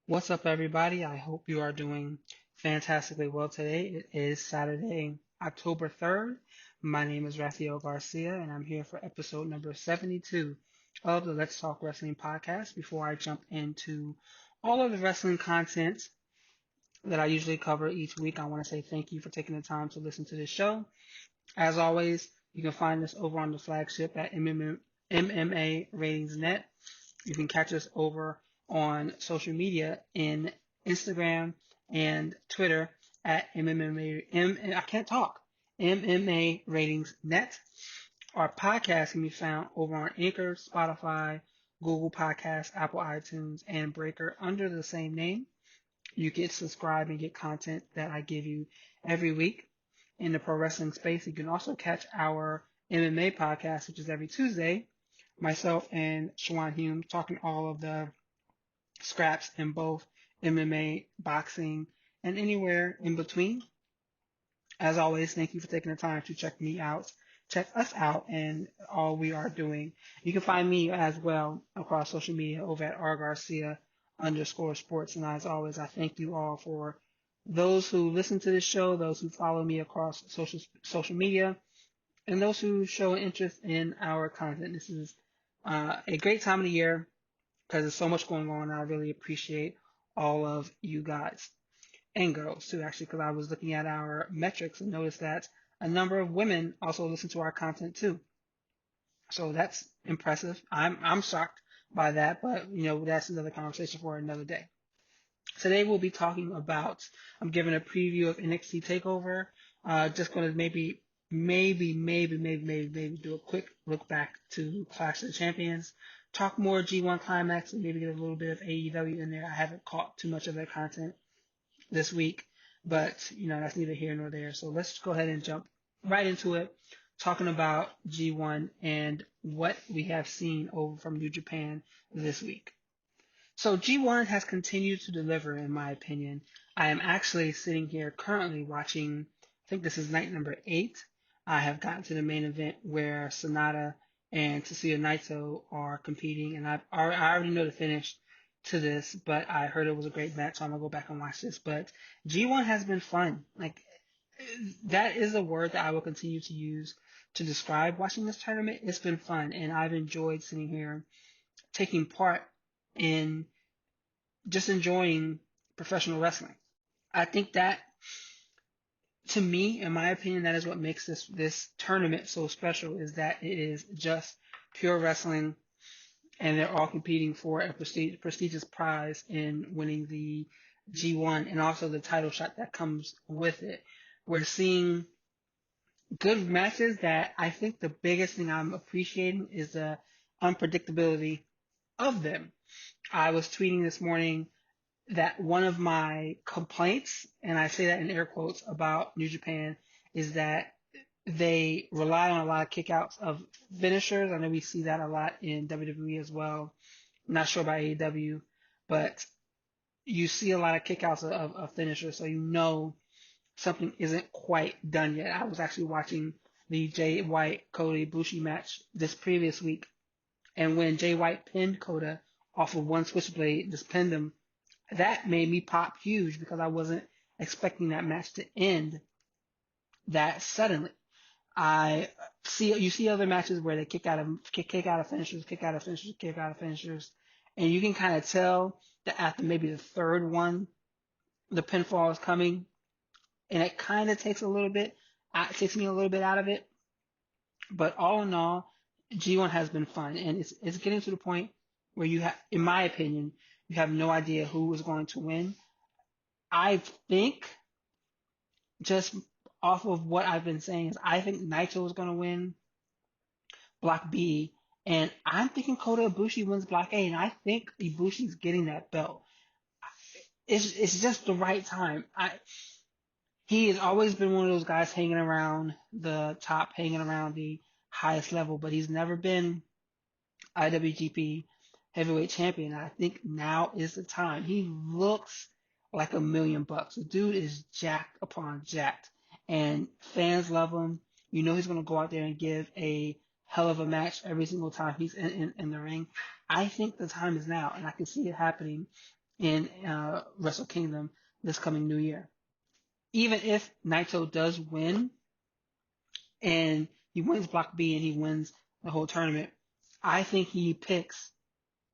What's up, everybody? I hope you are doing fantastically well today. It is Saturday, October 3rd. My name is Raphael Garcia, and I'm here for episode number 72 of the Let's Talk Wrestling podcast. Before I jump into all of the wrestling content that I usually cover each week, I want to say thank you for taking the time to listen to this show. As always, you can find us over on the flagship at MMA Ratings Net. You can catch us over on social media in Instagram and Twitter at I can't talk. MMA Ratings Net. Our podcast can be found over on Anchor, Spotify, Google Podcasts, Apple iTunes, and Breaker under the same name. You can subscribe and get content that I give you every week in the pro wrestling space. You can also catch our MMA podcast, which is every Tuesday. Myself and Shawan Hume talking all of the scraps in both MMA, boxing, and anywhere in between. As always, thank you for taking the time to check us out, and all we are doing. You can find me as well across social media over at rgarcia_sports. And as always, I thank you all for those who listen to this show, those who follow me across social media, and those who show interest in our content. This is a great time of the year because there's so much going on. I really appreciate all of you guys and girls too, actually, because I was looking at our metrics and noticed that a number of women also listen to our content too. So that's impressive. I'm shocked by that, but that's another conversation for another day. Today we'll be talking about. I'm giving a preview of NXT Takeover. Just going to maybe do a quick look back to Clash of Champions. Talk more G1 Climax and maybe get a little bit of AEW in there. I haven't caught too much of their content this week, but that's neither here nor there. So let's go ahead and jump right into it, talking about G1 and what we have seen over from New Japan this week. So G1 has continued to deliver, in my opinion. I am actually sitting here currently watching, I think this is night number 8. I have gotten to the main event where Sonata and Tetsuya Naito are competing, and I already know the finish to this, but I heard it was a great match, so I'm going to go back and watch this. But G1 has been fun. Like, that is a word that I will continue to use to describe watching this tournament. It's been fun, and I've enjoyed sitting here taking part in just enjoying professional wrestling. I think that, to me, in my opinion, that is what makes this tournament so special, is that it is just pure wrestling, and they're all competing for a prestigious prize in winning the G1 and also the title shot that comes with it. We're seeing good matches that I think the biggest thing I'm appreciating is the unpredictability of them. I was tweeting this morning that one of my complaints, and I say that in air quotes, about New Japan is that they rely on a lot of kickouts of finishers. I know we see that a lot in WWE as well. I'm not sure about AEW, but you see a lot of kickouts of finishers, so something isn't quite done yet. I was actually watching the Jay White Kota Ibushi match this previous week, and when Jay White pinned Kota off of one switchblade, just pinned him, that made me pop huge because I wasn't expecting that match to end that suddenly. You see other matches where they kick out of finishers, and you can kind of tell that after maybe the third one, the pinfall is coming, and it kind of takes me a little bit out of it. But all in all, G1 has been fun, and it's getting to the point where you have, in my opinion, you have no idea who is going to win. I think, just off of what I've been saying, is I think Naito is going to win Block B, and I'm thinking Kota Ibushi wins Block A, and I think Ibushi's getting that belt. It's just the right time. He has always been one of those guys hanging around the top, hanging around the highest level, but he's never been IWGP heavyweight champion. I think now is the time. He looks like $1,000,000. The dude is jacked upon jacked, and fans love him. He's going to go out there and give a hell of a match every single time he's in the ring. I think the time is now, and I can see it happening in Wrestle Kingdom this coming new year. Even if Naito does win and he wins Block B and he wins the whole tournament, I think he picks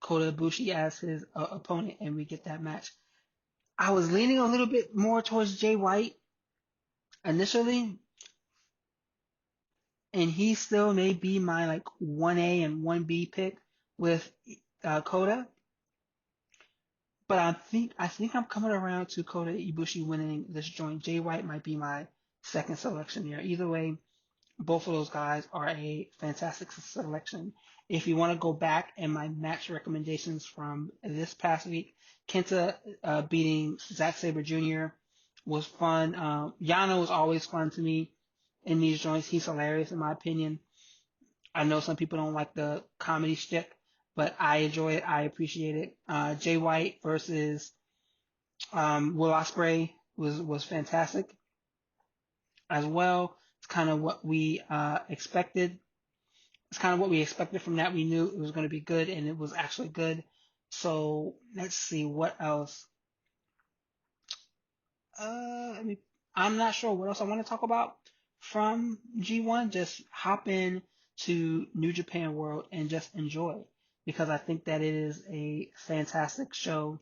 Kota Ibushi as his opponent and we get that match. I was leaning a little bit more towards Jay White initially, and he still may be my like 1A and 1B pick with Kota. But I think I'm coming around to Kota Ibushi winning this joint. Jay White might be my second selection here. Either way, both of those guys are a fantastic selection. If you want to go back and my match recommendations from this past week, Kenta beating Zack Sabre Jr. was fun. Yano is always fun to me in these joints. He's hilarious in my opinion. I know some people don't like the comedy shtick, but I enjoy it. I appreciate it. Jay White versus Will Ospreay was fantastic as well. It's kind of what we expected. It's kind of what we expected from that. We knew it was going to be good, and it was actually good. So let's see what else. I'm not sure what else I want to talk about from G1. Just hop in to New Japan World and just enjoy, because I think that it is a fantastic show.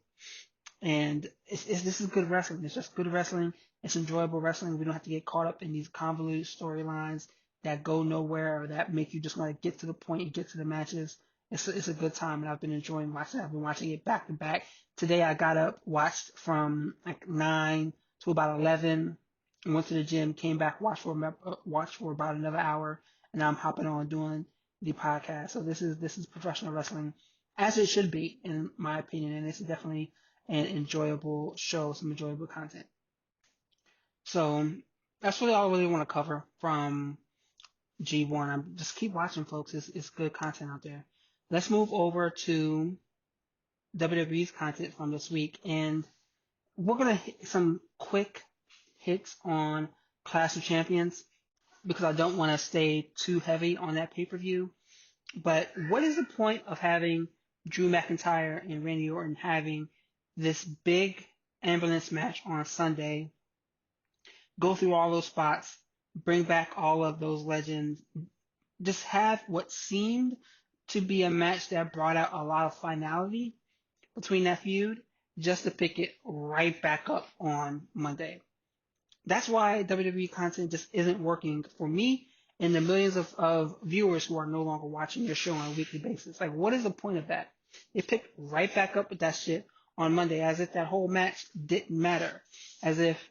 And this is good wrestling. It's just good wrestling. It's enjoyable wrestling. We don't have to get caught up in these convoluted storylines that go nowhere or that make you just want to get to the point and get to the matches. It's a good time, and I've been enjoying watching it. I've been watching it back to back. Today I got up, watched from like 9 to about 11, went to the gym, came back, watched for about another hour, and now I'm hopping on doing the podcast. So this is professional wrestling as it should be, in my opinion, and it's definitely an enjoyable show, some enjoyable content. So that's really all I really want to cover from G1. I'm just keep watching, folks. It's good content out there. Let's move over to WWE's content from this week, and we're gonna hit some quick hits on Clash of Champions because I don't want to stay too heavy on that pay-per-view. But what is the point of having Drew McIntyre and Randy Orton having this big ambulance match on Sunday, go through all those spots, bring back all of those legends, just have what seemed to be a match that brought out a lot of finality between that feud, just to pick it right back up on Monday? That's why WWE content just isn't working for me and the millions of viewers who are no longer watching your show on a weekly basis. Like, what is the point of that? They picked right back up with that shit on Monday, as if that whole match didn't matter, as if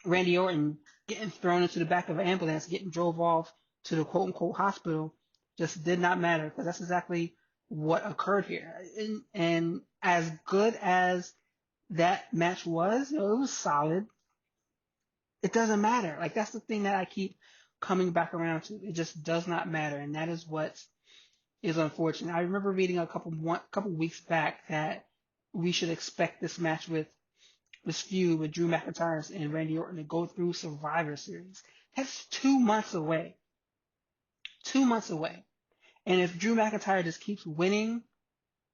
Randy Orton getting thrown into the back of an ambulance, getting drove off to the quote-unquote hospital just did not matter, because that's exactly what occurred here. And as good as that match was, it was solid. It doesn't matter. Like, that's the thing that I keep coming back around to. It just does not matter, and that is what is unfortunate. I remember reading a couple weeks back that we should expect this match with this feud with Drew McIntyre and Randy Orton to go through Survivor Series. That's 2 months away. 2 months away. And if Drew McIntyre just keeps winning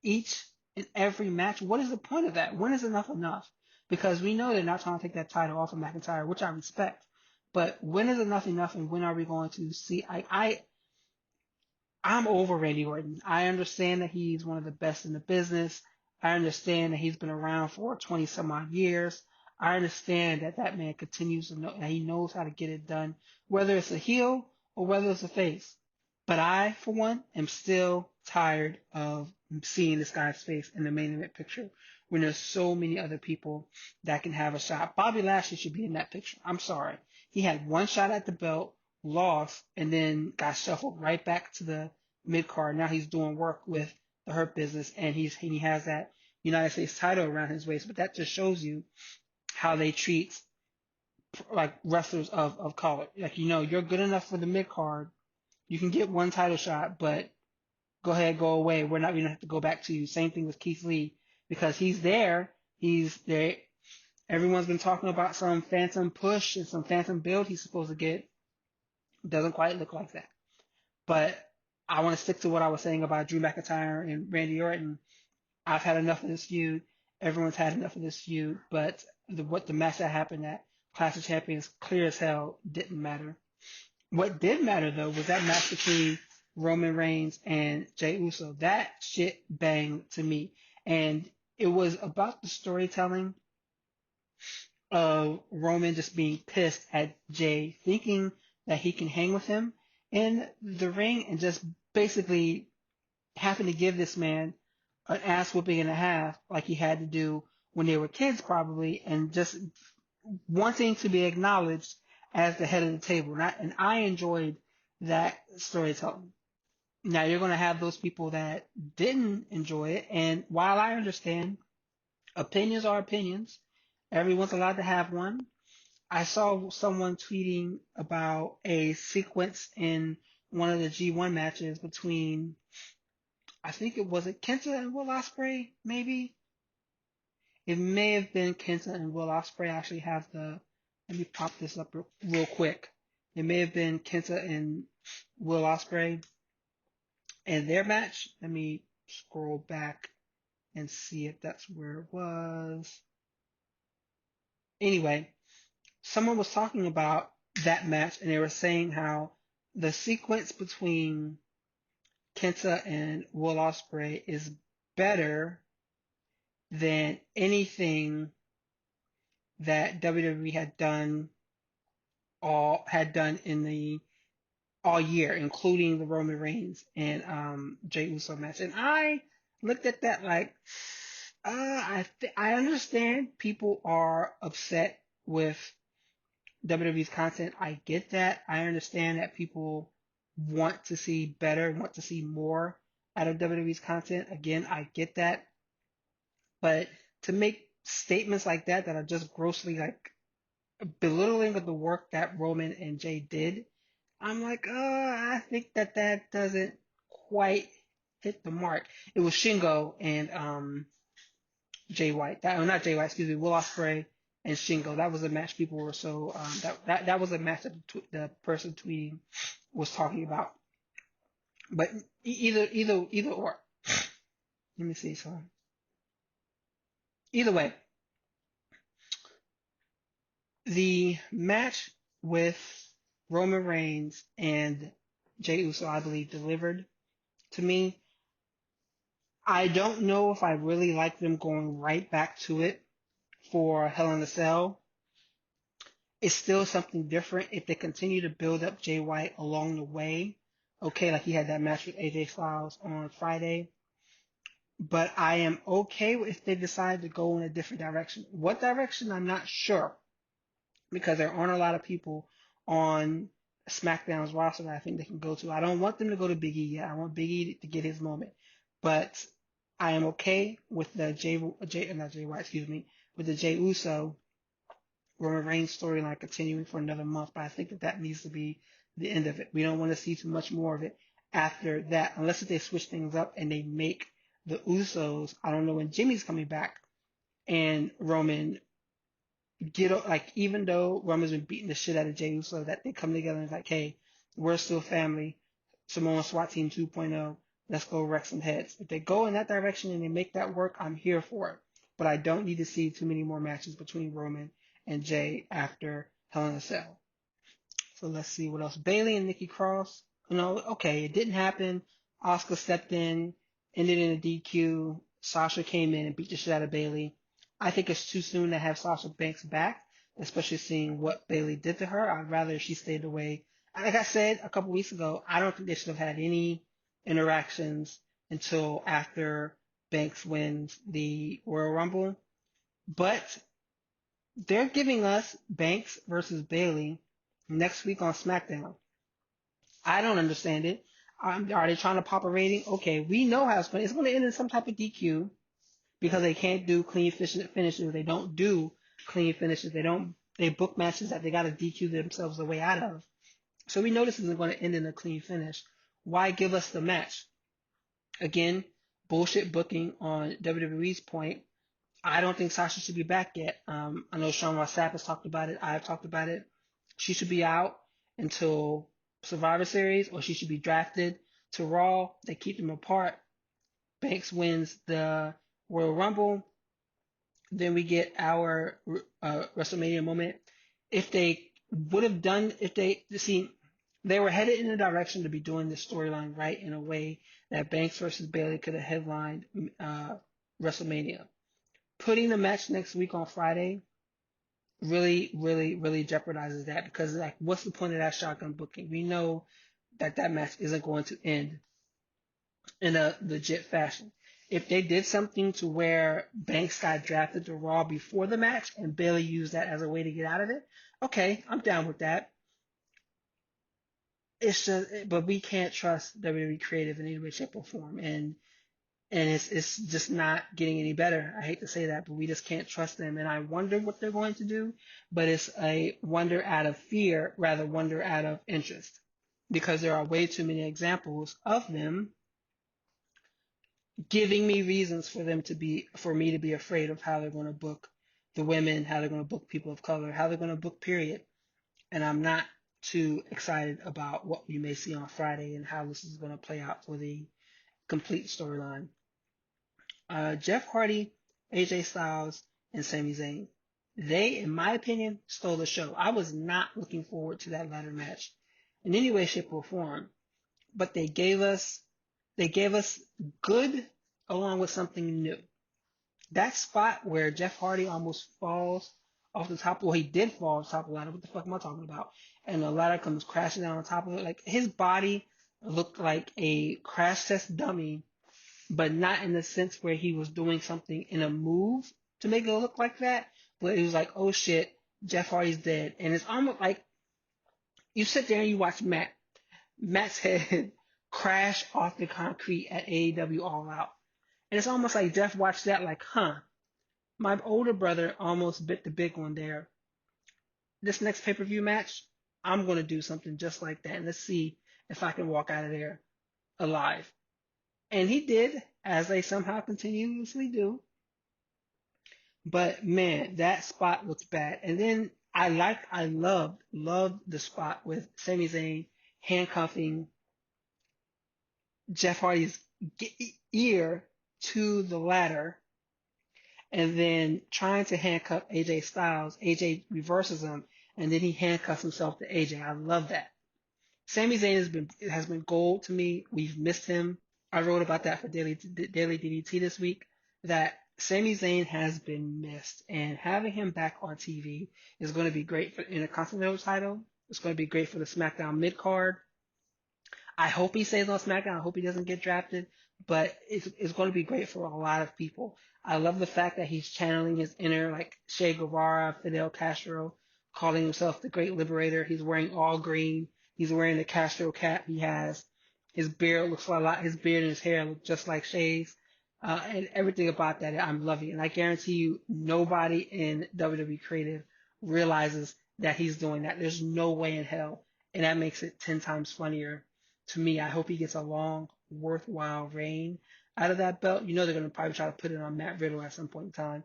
each and every match, what is the point of that? When is enough enough? Because we know they're not trying to take that title off of McIntyre, which I respect. But when is enough enough, and when are we going to see? I'm over Randy Orton. I understand that he's one of the best in the business. I understand that he's been around for 20 some odd years. I understand that that man continues to know that he knows how to get it done, whether it's a heel or whether it's a face. But I, for one, am still tired of seeing this guy's face in the main event picture when there's so many other people that can have a shot. Bobby Lashley should be in that picture. I'm sorry. He had one shot at the belt, lost, and then got shuffled right back to the mid-card. Now he's doing work with the Hurt Business, and he has that United States title around his waist. But that just shows you how they treat like wrestlers of color. Like, you're good enough for the mid-card. You can get one title shot, but go ahead, go away. We don't have to go back to you. Same thing with Keith Lee, because he's there. He's there. Everyone's been talking about some phantom push and some phantom build he's supposed to get. Doesn't quite look like that. But I want to stick to what I was saying about Drew McIntyre and Randy Orton. I've had enough of this feud, everyone's had enough of this feud, but the match that happened at Clash of Champions, clear as hell, didn't matter. What did matter though was that match between Roman Reigns and Jey Uso. That shit banged to me, and it was about the storytelling of Roman just being pissed at Jey, thinking that he can hang with him in the ring, and just basically having to give this man an ass whooping and a half, like he had to do when they were kids, probably, and just wanting to be acknowledged as the head of the table. And I enjoyed that storytelling. Now you're going to have those people that didn't enjoy it, and while I understand opinions are opinions, everyone's allowed to have one. I saw someone tweeting about a sequence in one of the G1 matches between, I think it was Kenta and Will Ospreay, maybe. It may have been Kenta and Will Ospreay. I actually have let me pop this up real quick. It may have been Kenta and Will Ospreay and their match. Let me scroll back and see if that's where it was. Anyway, someone was talking about that match, and they were saying how the sequence between Kenta and Will Ospreay is better than anything that WWE had done in the all year, including the Roman Reigns and Jey Uso match. And I looked at that like, I understand people are upset with WWE's content. I get that. I understand that people want to see better, want to see more out of WWE's content. Again, I get that. But to make statements like that are just grossly like belittling of the work that Roman and Jey did, I'm like, I think that doesn't quite hit the mark. It was Shingo and Jay White. Not Jay White, excuse me, Will Ospreay and Shingo. That was a match people were so that was a match that the person tweeting was talking about. But either or. Let me see. So either way, the match with Roman Reigns and Jey Uso, I believe, delivered to me. I don't know if I really like them going right back to it for Hell in a Cell. It's still something different if they continue to build up Jay White along the way. Okay, like he had that match with AJ Styles on Friday. But I am okay if they decide to go in a different direction. What direction, I'm not sure. Because there aren't a lot of people on SmackDown's roster that I think they can go to. I don't want them to go to Big E yet. I want Big E to get his moment. But I am okay with the with the Jey Uso Roman Reigns storyline continuing for another month. But I think that needs to be the end of it. We don't want to see too much more of it after that, unless if they switch things up and they make the Usos, I don't know when Jimmy's coming back, and Roman even though Roman's been beating the shit out of Jey Uso, that they come together and it's like, hey, we're still family. Samoan SWAT Team 2.0. Let's go wreck some heads. If they go in that direction and they make that work, I'm here for it. But I don't need to see too many more matches between Roman and Jey after Hell in a Cell. So let's see what else. Bayley and Nikki Cross. Okay, it didn't happen. Asuka stepped in, ended in a DQ. Sasha came in and beat the shit out of Bayley. I think it's too soon to have Sasha Banks back, especially seeing what Bayley did to her. I'd rather she stayed away. Like I said a couple weeks ago, I don't think they should have had any interactions until after Banks wins the Royal Rumble. But they're giving us Banks versus Bayley next week on SmackDown. I don't understand it. Are they trying to pop a rating? Okay, we know how it's going to end in some type of DQ because they can't do clean finishes. They don't do clean finishes. They book matches that they got to DQ themselves the way out of. So we know this isn't going to end in a clean finish. Why give us the match? Again, bullshit booking on WWE's point. I don't think Sasha should be back yet. I know Sean Ross Sapp has talked about it. I've talked about it. She should be out until Survivor Series, or she should be drafted to Raw. They keep them apart. Banks wins the Royal Rumble. Then we get our WrestleMania moment. If they would have done, if they see, they were headed in a direction to be doing this storyline right in a way that Banks versus Bayley could have headlined WrestleMania. Putting the match next week on Friday really, really, really jeopardizes that because like, what's the point of that shotgun booking? We know that that match isn't going to end in a legit fashion. If they did something to where Banks got drafted to Raw before the match and Bayley used that as a way to get out of it, okay, I'm down with that. It's just, but we can't trust WWE creative in any way, shape, or form, and it's just not getting any better. I hate to say that, but we just can't trust them, and I wonder what they're going to do. But it's a wonder out of fear, rather wonder out of interest, because there are way too many examples of them giving me reasons for me to be afraid of how they're going to book the women, how they're going to book people of color, how they're going to book period. And I'm not too excited about what we may see on Friday and how this is going to play out for the complete storyline. Jeff Hardy, AJ Styles, and Sami Zayn. They, in my opinion, stole the show. I was not looking forward to that ladder match in any way, shape, or form, but they gave us good along with something new. That spot where Jeff Hardy almost falls off the top, well, he did fall off the top of the ladder. What the fuck am I talking about? And the ladder comes crashing down on top of it. Like his body looked like a crash test dummy, but not in the sense where he was doing something in a move to make it look like that. But it was like, oh shit, Jeff Hardy's dead. And it's almost like you sit there and you watch Matt's head crash off the concrete at AEW All Out. And it's almost like Jeff watched that like, huh, my older brother almost bit the big one there. This next pay-per-view match, I'm going to do something just like that. And let's see if I can walk out of there alive. And he did, as they somehow continuously do. But man, that spot looks bad. And then loved the spot with Sami Zayn handcuffing Jeff Hardy's ear to the ladder and then trying to handcuff AJ Styles. AJ reverses him and then he handcuffs himself to AJ. I love that. Sami Zayn has been gold to me. We've missed him. I wrote about that for Daily DDT this week, that Sami Zayn has been missed, and having him back on TV is going to be great for in a Continental title. It's going to be great for the SmackDown mid card. I hope he stays on SmackDown. I hope he doesn't get drafted, but it's going to be great for a lot of people. I love the fact that he's channeling his inner like Che Guevara, Fidel Castro, calling himself the Great Liberator. He's wearing all green. He's wearing the Castro cap he has. His beard looks a lot. His beard and his hair look just like Che's, and everything about that I'm loving. And I guarantee you, nobody in WWE creative realizes that he's doing that. There's no way in hell, and that makes it 10 times funnier to me. I hope he gets a long, worthwhile reign out of that belt. You know they're going to probably try to put it on Matt Riddle at some point in time,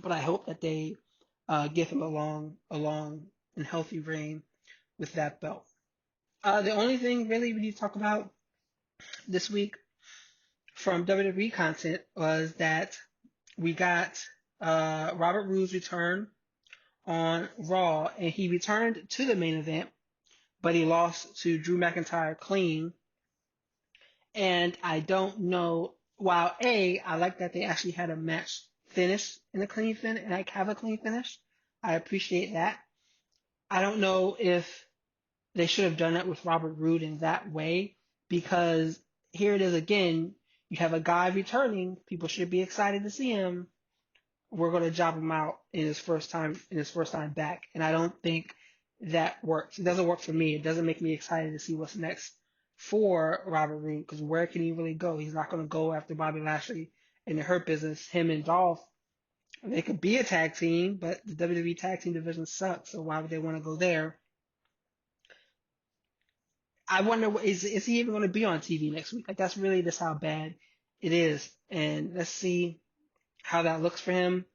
but I hope that they give him a long and healthy reign with that belt. The only thing really we need to talk about this week from WWE content was that we got Robert Roode's return on Raw, and he returned to the main event, but he lost to Drew McIntyre clean. And I don't know. While I like that they actually had a match finish in a clean finish, and like have a clean finish. I appreciate that. I don't know if they should have done that with Robert Roode in that way, because here it is again. You have a guy returning. People should be excited to see him. We're going to job him out in his first time back, and I don't think that works. It doesn't work for me. It doesn't make me excited to see what's next for Robert Roode, because where can he really go? He's not going to go after Bobby Lashley in the Hurt Business. Him and Dolph, they could be a tag team, but the WWE tag team division sucks, so why would they want to go there? I wonder, is he even going to be on TV next week? Like, that's really just how bad it is. And let's see how that looks for him.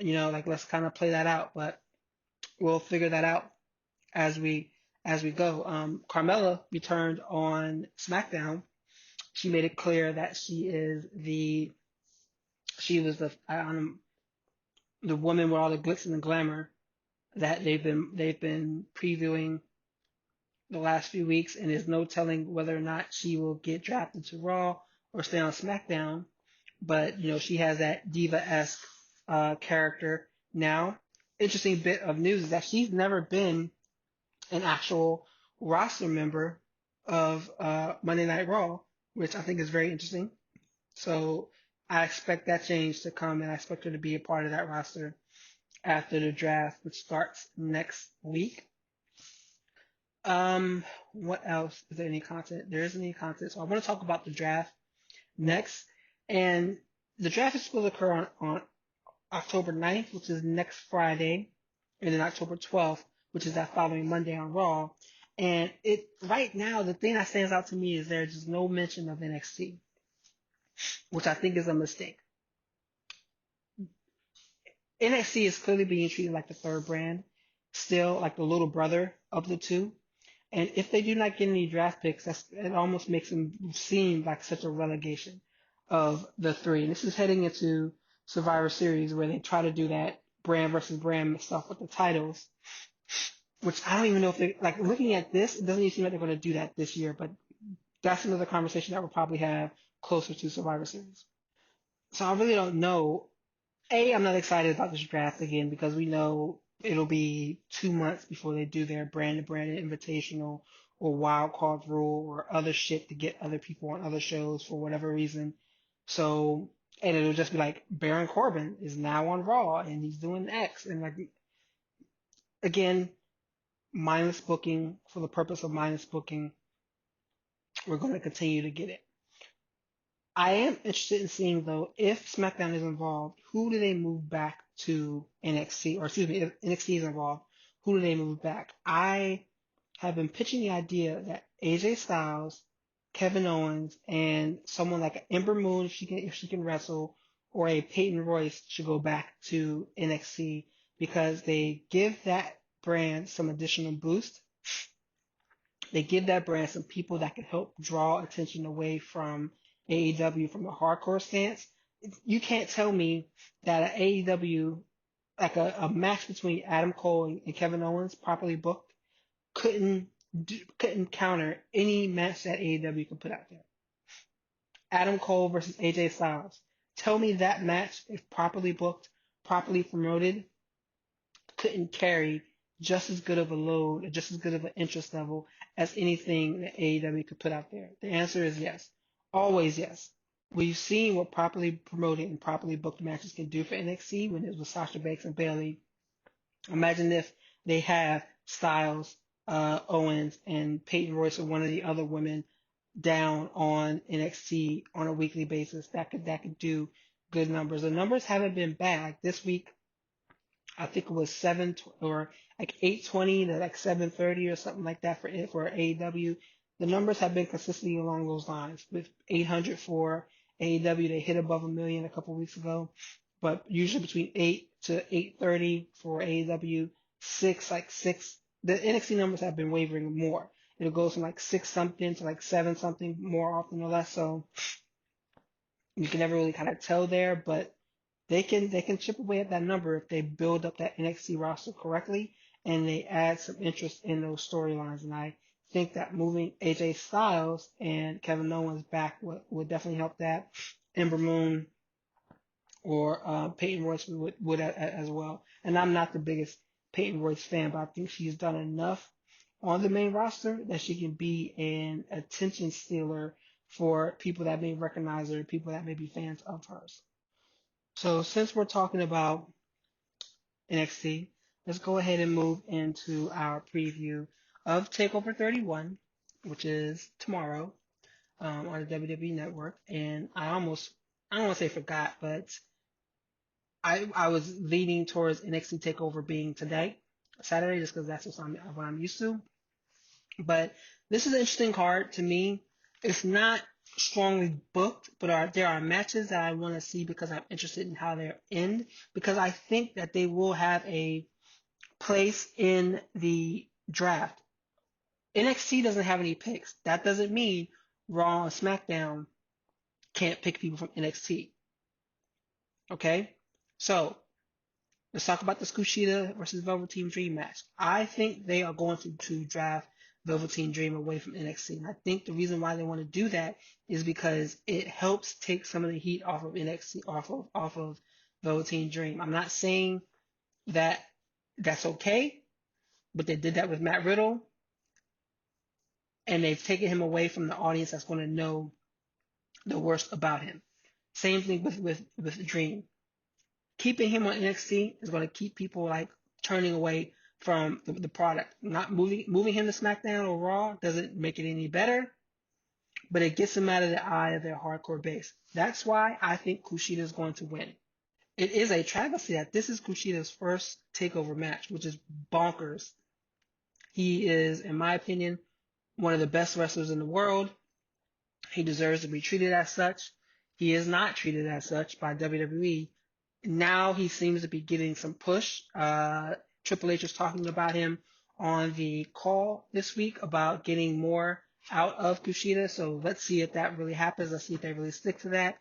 Like, let's kind of play that out, but we'll figure that out as we go. Carmella returned on SmackDown. She made it clear that she is the She was the woman with all the glitz and the glamour that they've been previewing the last few weeks, and there's no telling whether or not she will get drafted to Raw or stay on SmackDown. But she has that diva-esque character now. Interesting bit of news is that she's never been an actual roster member of Monday Night Raw, which I think is very interesting. So I expect that change to come, and I expect her to be a part of that roster after the draft, which starts next week. What else? Is there any content? There isn't any content. So I want to talk about the draft next. And the draft is supposed to occur on October 9th, which is next Friday, and then October 12th, which is that following Monday on Raw. And right now, the thing that stands out to me is there's just no mention of NXT, which I think is a mistake. NXT is clearly being treated like the third brand, still like the little brother of the two. And if they do not get any draft picks, it almost makes them seem like such a relegation of the three. And this is heading into Survivor Series where they try to do that brand versus brand stuff with the titles, which I don't even know if they like. Looking at this, it doesn't even seem like they're going to do that this year. But that's another conversation that we'll probably have closer to Survivor Series. So I really don't know. I'm not excited about this draft again because we know it'll be 2 months before they do their brand-to-brand invitational or wild card rule or other shit to get other people on other shows for whatever reason. So, and it'll just be like Baron Corbin is now on Raw and he's doing X. And like, again, mindless booking for the purpose of mindless booking. We're going to continue to get it. I am interested in seeing, though, if SmackDown is involved, who do they move back to NXT? Or excuse me, if NXT is involved, who do they move back? I have been pitching the idea that AJ Styles, Kevin Owens, and someone like Ember Moon, if she can wrestle, or a Peyton Royce should go back to NXT because they give that brand some additional boost. They give that brand some people that can help draw attention away from AEW from a hardcore stance. You can't tell me that an AEW, like a match between Adam Cole and Kevin Owens, properly booked, couldn't counter any match that AEW could put out there. Adam Cole versus AJ Styles. Tell me that match, if properly booked, properly promoted, couldn't carry just as good of a load or just as good of an interest level as anything that AEW could put out there? The answer is yes. Always yes. We've seen what properly promoted and properly booked matches can do for NXT when it was with Sasha Banks and Bayley. Imagine if they have Styles, Owens, and Peyton Royce or one of the other women down on NXT on a weekly basis. That could do good numbers. The numbers haven't been bad. This week, I think it was 7 or like 820 to like 730 or something like that for AEW. The numbers have been consistently along those lines with 800 for AEW. They hit above 1 million a couple weeks ago, but usually between 8 to 830 for AEW, 6. The NXT numbers have been wavering more. It'll go from like 6 something to like 7 something more often or less. So you can never really kind of tell there, but they can chip away at that number if they build up that NXT roster correctly and they add some interest in those storylines. And I think that moving AJ Styles and Kevin Owens back would definitely help that. Ember Moon or Peyton Royce would as well. And I'm not the biggest Peyton Royce fan, but I think she's done enough on the main roster that she can be an attention stealer for people that may recognize her, people that may be fans of hers. So since we're talking about NXT, let's go ahead and move into our preview of TakeOver 31, which is tomorrow on the WWE Network. And I don't want to say forgot, but I was leaning towards NXT TakeOver being today, Saturday, just because that's what I'm used to. But this is an interesting card to me. It's not strongly booked, but there are matches that I want to see because I'm interested in how they end, because I think that they will have a place in the draft. NXT doesn't have any picks. That doesn't mean Raw and SmackDown can't pick people from NXT. Okay? So, let's talk about this Kushida versus Velveteen Dream match. I think they are going to draft Velveteen Dream away from NXT. And I think the reason why they want to do that is because it helps take some of the heat off of NXT, off of Velveteen Dream. I'm not saying that that's okay, but they did that with Matt Riddle, and they've taken him away from the audience that's going to know the worst about him. Same thing with Dream. Keeping him on NXT is going to keep people like turning away from the product. Not moving him to SmackDown or Raw doesn't make it any better, but it gets him out of the eye of their hardcore base. That's why I think Kushida is going to win. It is a travesty that this is Kushida's first takeover match, which is bonkers. He is, in my opinion, one of the best wrestlers in the world. He deserves to be treated as such. He is not treated as such by WWE. Now he seems to be getting some push. Triple H was talking about him on the call this week about getting more out of Kushida. So let's see if that really happens. Let's see if they really stick to that.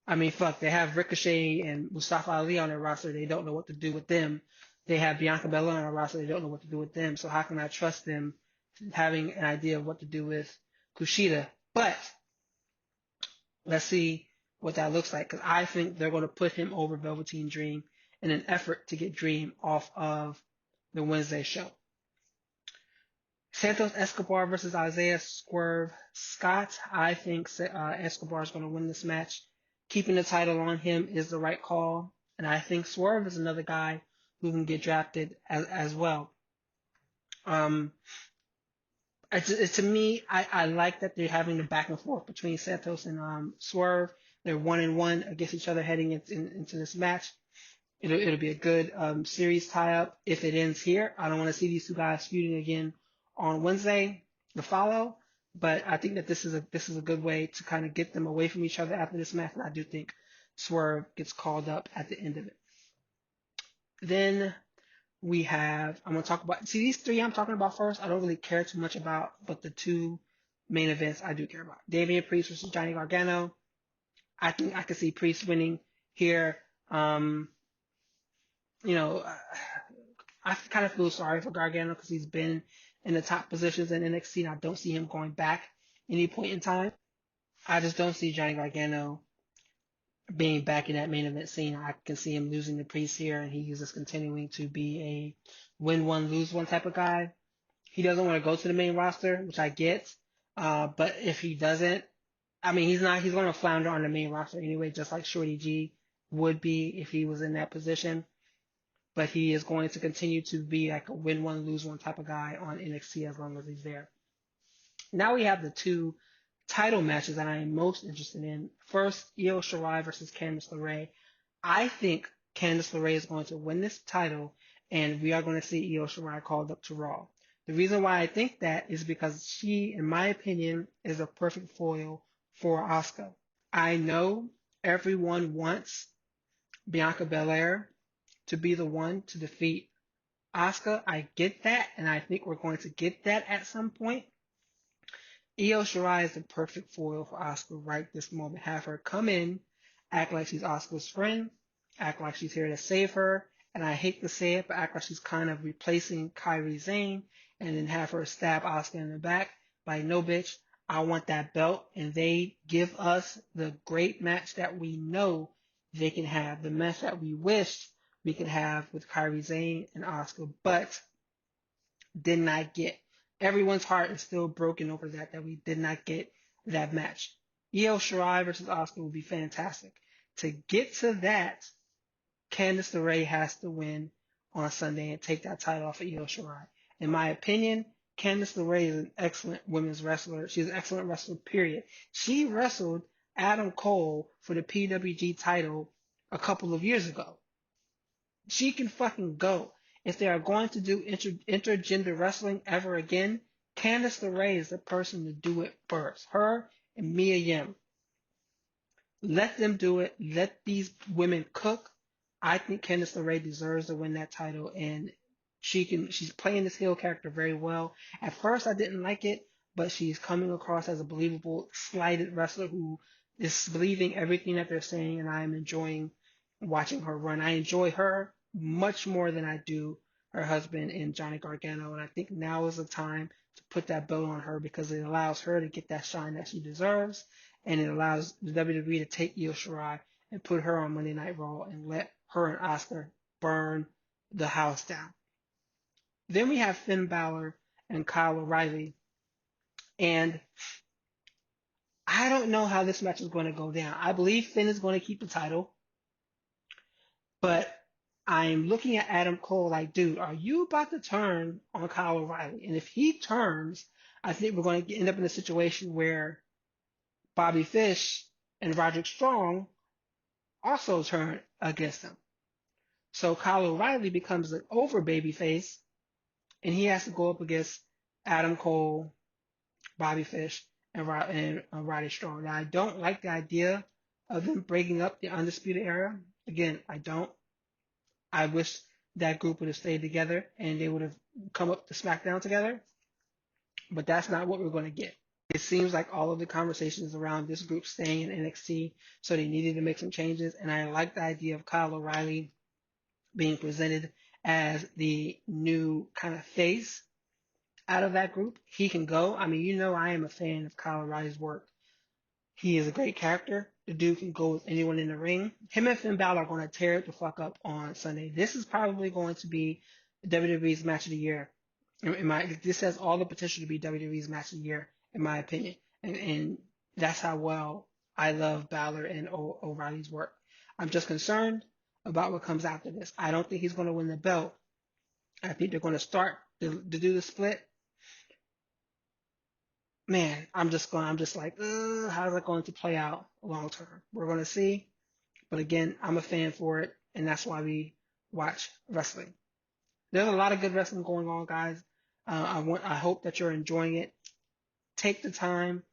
I mean, fuck, they have Ricochet and Mustafa Ali on their roster. They don't know what to do with them. They have Bianca Belair on their roster. They don't know what to do with them. So how can I trust them having an idea of what to do with Kushida? But let's see what that looks like, because I think they're going to put him over Velveteen Dream in an effort to get Dream off of the Wednesday show. Santos Escobar versus Isaiah Swerve Scott. I think Escobar is going to win this match. Keeping the title on him is the right call, and I think Swerve is another guy who can get drafted as well. To me, I like that they're having the back and forth between Santos and Swerve. They're 1-1 against each other heading into this match. It'll be a good series tie-up if it ends here. I don't want to see these two guys feuding again on Wednesday to follow, but I think that this is a good way to kind of get them away from each other after this match, and I do think Swerve gets called up at the end of it. Then I'm going to talk about, see these three I'm talking about first, I don't really care too much about, but the two main events I do care about. Damian Priest versus Johnny Gargano. I think I could see Priest winning here. I kind of feel sorry for Gargano because he's been in the top positions in NXT, and I don't see him going back any point in time. I just don't see Johnny Gargano being back in that main event scene. I can see him losing the Priest here, and he's just continuing to be a win one, lose one type of guy. He doesn't want to go to the main roster, which I get. But if he doesn't, I mean, he's going to flounder on the main roster anyway, just like Shorty G would be if he was in that position. But he is going to continue to be like a win one, lose one type of guy on NXT as long as he's there. Now we have the two title matches that I am most interested in. First, Io Shirai versus Candice LeRae. I think Candice LeRae is going to win this title, and we are going to see Io Shirai called up to Raw. The reason why I think that is because she, in my opinion, is a perfect foil for Asuka. I know everyone wants Bianca Belair to be the one to defeat Asuka. I get that, and I think we're going to get that at some point. Io Shirai is the perfect foil for Asuka right this moment. Have her come in, act like she's Asuka's friend, act like she's here to save her, and I hate to say it, but act like she's kind of replacing Kairi Sane, and then have her stab Asuka in the back. Like, no, bitch, I want that belt, and they give us the great match that we know they can have, the match that we wished we could have with Kairi Sane and Asuka, but did not get. Everyone's heart is still broken over that we did not get that match. Io Shirai versus Asuka would be fantastic. To get to that, Candice LeRae has to win on Sunday and take that title off of Io Shirai. In my opinion, Candice LeRae is an excellent women's wrestler. She's an excellent wrestler, period. She wrestled Adam Cole for the PWG title a couple of years ago. She can fucking go. If they are going to do intergender wrestling ever again, Candice LeRae is the person to do it first. Her and Mia Yim. Let them do it. Let these women cook. I think Candice LeRae deserves to win that title, and she's playing this heel character very well. At first I didn't like it, but she's coming across as a believable, slighted wrestler who believing everything that they're saying, and I am enjoying watching her run. I enjoy her much more than I do her husband in Johnny Gargano, and I think now is the time to put that belt on her because it allows her to get that shine that she deserves, and it allows the WWE to take Io Shirai and put her on Monday Night Raw and let her and Asuka burn the house down. Then we have Finn Balor and Kyle O'Reilly, and I don't know how this match is going to go down. I believe Finn is going to keep the title, but I'm looking at Adam Cole like, dude, are you about to turn on Kyle O'Reilly? And if he turns, I think we're going to end up in a situation where Bobby Fish and Roderick Strong also turn against him. So Kyle O'Reilly becomes an over babyface, and he has to go up against Adam Cole, Bobby Fish, and Roddy Strong. Now, I don't like the idea of them breaking up the Undisputed Era. Again, I don't. I wish that group would have stayed together and they would have come up to SmackDown together. But that's not what we're going to get. It seems like all of the conversations around this group staying in NXT, so they needed to make some changes. And I like the idea of Kyle O'Reilly being presented as the new kind of face out of that group. He can go. I mean, I am a fan of Kyle O'Reilly's work. He is a great character. The dude can go with anyone in the ring. Him and Finn Balor are going to tear it the fuck up on Sunday. This is probably going to be WWE's match of the year. This has all the potential to be WWE's match of the year, in my opinion. And that's how well I love Balor and O'Reilly's work. I'm just concerned about what comes after this. I don't think he's going to win the belt. I think they're going to start to do the split. Man, I'm just like, how's that going to play out long term? We're going to see. But again, I'm a fan for it, and that's why we watch wrestling. There's a lot of good wrestling going on, guys. I hope that you're enjoying it. Take the time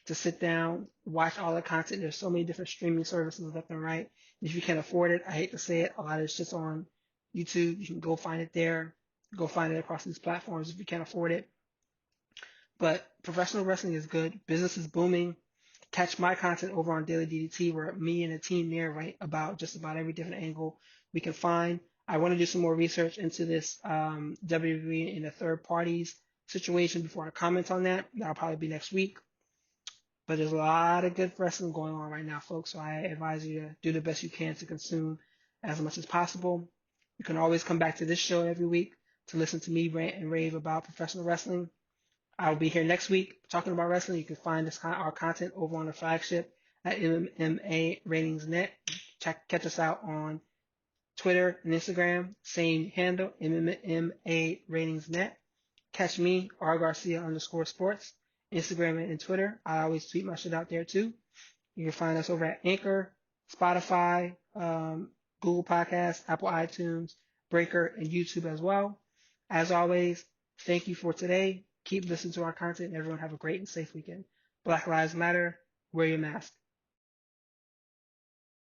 to sit down, watch all the content. There's so many different streaming services left and right. If you can afford it, I hate to say it, a lot of it's just on YouTube. You can go find it there. Go find it across these platforms if you can't afford it. But professional wrestling is good. Business is booming. Catch my content over on Daily DDT, where me and the team there write about just about every different angle we can find. I want to do some more research into this WWE and the third parties situation before I comment on that. That'll probably be next week. But there's a lot of good wrestling going on right now, folks. So I advise you to do the best you can to consume as much as possible. You can always come back to this show every week to listen to me rant and rave about professional wrestling. I'll be here next week talking about wrestling. You can find our content over on the flagship at MMA Ratings Net. Catch us out on Twitter and Instagram, same handle, MMA Ratings Net. Catch me, _Garcia_sports, Instagram and Twitter. I always tweet my shit out there too. You can find us over at Anchor, Spotify, Google Podcasts, Apple iTunes, Breaker, and YouTube as well. As always, thank you for today. Keep listening to our content. Everyone have a great and safe weekend. Black Lives Matter. Wear your mask.